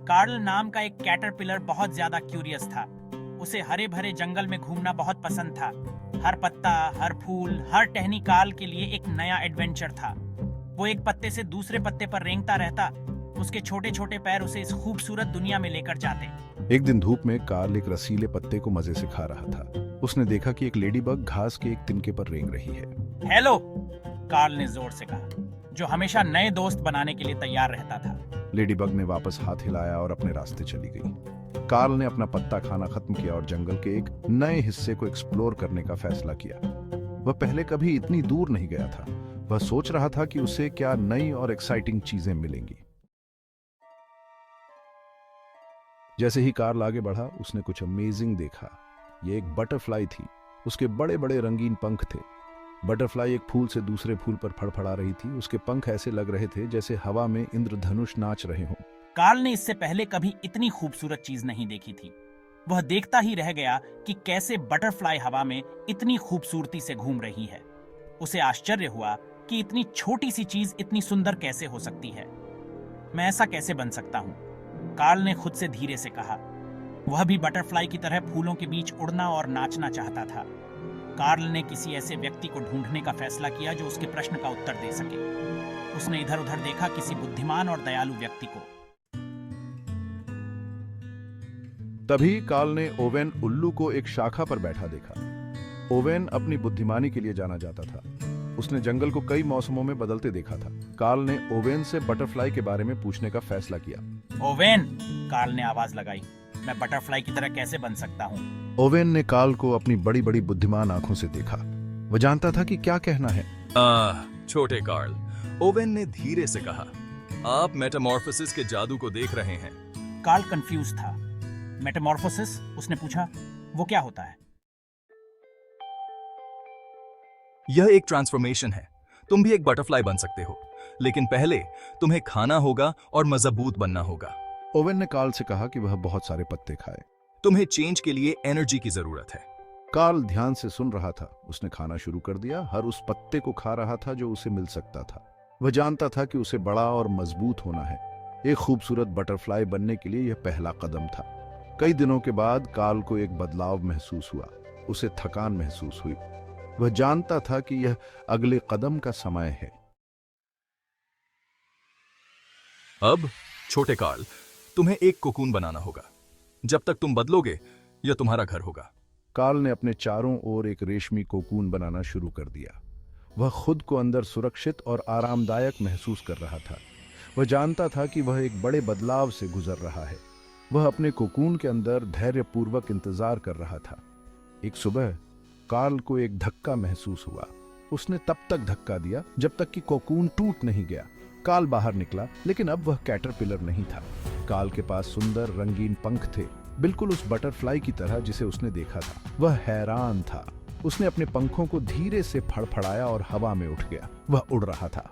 Karl नाम का एक कैटरपिलर बहुत ज्यादा क्यूरियस था। उसे हरे भरे जंगल में घूमना बहुत पसंद था। हर पत्ता, हर फूल, हर टहनी कार्ल के लिए एक नया एडवेंचर था। वो एक पत्ते से दूसरे पत्ते पर रेंगता रहता। उसके छोटे छोटे पैर उसे इस खूबसूरत दुनिया में लेकर जाते। एक दिन धूप में कार्ल एक रसीले पत्ते को मजे से खा रहा था। उसने देखा कि एक लेडीबग घास के एक तिनके पर रेंग रही है। हेलो, कार्ल ने जोर से कहा, जो हमेशा नए दोस्त बनाने के लिए तैयार रहता था। लेडीबग ने वापस हाथ हिलाया और अपने रास्ते चली गई। कार्ल ने अपना पत्ता खाना खत्म किया और जंगल के एक नए हिस्से को एक्सप्लोर करने का फैसला किया। वह पहले कभी इतनी दूर नहीं गया था। वह सोच रहा था कि उसे क्या नई और एक्साइटिंग चीजें मिलेंगी। जैसे ही कार्ल आगे बढ़ा, उसने कुछ अमेजिंग देखा। यह एक बटरफ्लाई थी। उसके बड़े बड़े रंगीन पंख थे। बटरफ्लाई एक फूल से दूसरे फूल पर फड़फड़ा रही थी। उसके पंख ऐसे लग रहे थे जैसे हवा में इंद्रधनुष नाच रहे हों। कार्ल ने इससे पहले कभी इतनी खूबसूरत चीज नहीं देखी थी। वह देखता ही रह गया कि कैसे बटरफ्लाई हवा में इतनी खूबसूरती से घूम रही है। उसे आश्चर्य हुआ कि इतनी छोटी सी चीज इतनी सुंदर कैसे हो सकती है। मैं ऐसा कैसे बन सकता हूँ? कार्ल ने खुद से धीरे से कहा। वह भी बटरफ्लाई की तरह फूलों के बीच उड़ना और नाचना चाहता था। कार्ल ने किसी ऐसे व्यक्ति को ढूंढने का फैसला किया जो उसके प्रश्न का उत्तर दे सके। उसने इधर उधर देखा, किसी बुद्धिमान और दयालु व्यक्ति को। तभी कार्ल ने ओवेन उल्लू को एक शाखा पर बैठा देखा। ओवेन अपनी बुद्धिमानी के लिए जाना जाता था। उसने जंगल को कई मौसमों में बदलते देखा था। कार्ल ने ओवेन से बटरफ्लाई के बारे में पूछने का फैसला किया। ओवेन, कार्ल ने आवाज लगाई, मैं बटरफ्लाई की तरह कैसे बन सकता हूँ? ओवेन ने कार्ल को अपनी बड़ी बड़ी बुद्धिमान आंखों से देखा। वह जानता था कि क्या कहना है। छोटे कार्ल, ओवेन ने धीरे से कहा, आप मेटामॉर्फोसिस के जादू को देख रहे हैं। कार्ल कंफ्यूज था। मेटामॉर्फोसिस? उसने पूछा, वो क्या होता है? यह एक ट्रांसफॉर्मेशन है। तुम भी एक बटरफ्लाई बन सकते हो, लेकिन पहले तुम्हें खाना होगा और मजबूत बनना होगा। ओवेन ने कार्ल से कहा कि वह बहुत सारे पत्ते खाए। तुम्हें चेंज के लिए एनर्जी की जरूरत है। कार्ल ध्यान से सुन रहा था। उसने खाना शुरू कर दिया। हर उस पत्ते को खा रहा था जो उसे मिल सकता था। वह जानता था कि उसे बड़ा और मजबूत होना है। एक खूबसूरत बटरफ्लाई बनने के लिए यह पहला कदम था। कई दिनों के बाद कार्ल को एक बदलाव महसूस हुआ। उसे थकान महसूस हुई। वह जानता था कि यह अगले कदम का समय है। अब छोटे कार्ल, तुम्हें एक कोकून बनाना होगा। जब तक तुम बदलोगे, यह तुम्हारा घर होगा। कार्ल ने अपने चारों ओर एक रेशमी कोकून बनाना शुरू कर दिया। वह खुद को अंदर सुरक्षित और आरामदायक महसूस कर रहा था। वह जानता था कि वह एक बड़े बदलाव से गुजर रहा है। वह अपने कोकून के अंदर धैर्यपूर्वक इंतजार कर रहा था। एक सुबह कार्ल को एक धक्का महसूस हुआ। उसने तब तक धक्का दिया जब तक कि कोकून टूट नहीं गया। कार्ल बाहर निकला, लेकिन अब वह कैटरपिलर नहीं था। कार्ल के पास सुंदर रंगीन पंख थे, बिल्कुल उस बटरफ्लाई की तरह जिसे उसने देखा था। वह हैरान था। उसने अपने पंखों को धीरे से फड़फड़ाया और हवा में उठ गया। वह उड़ रहा था।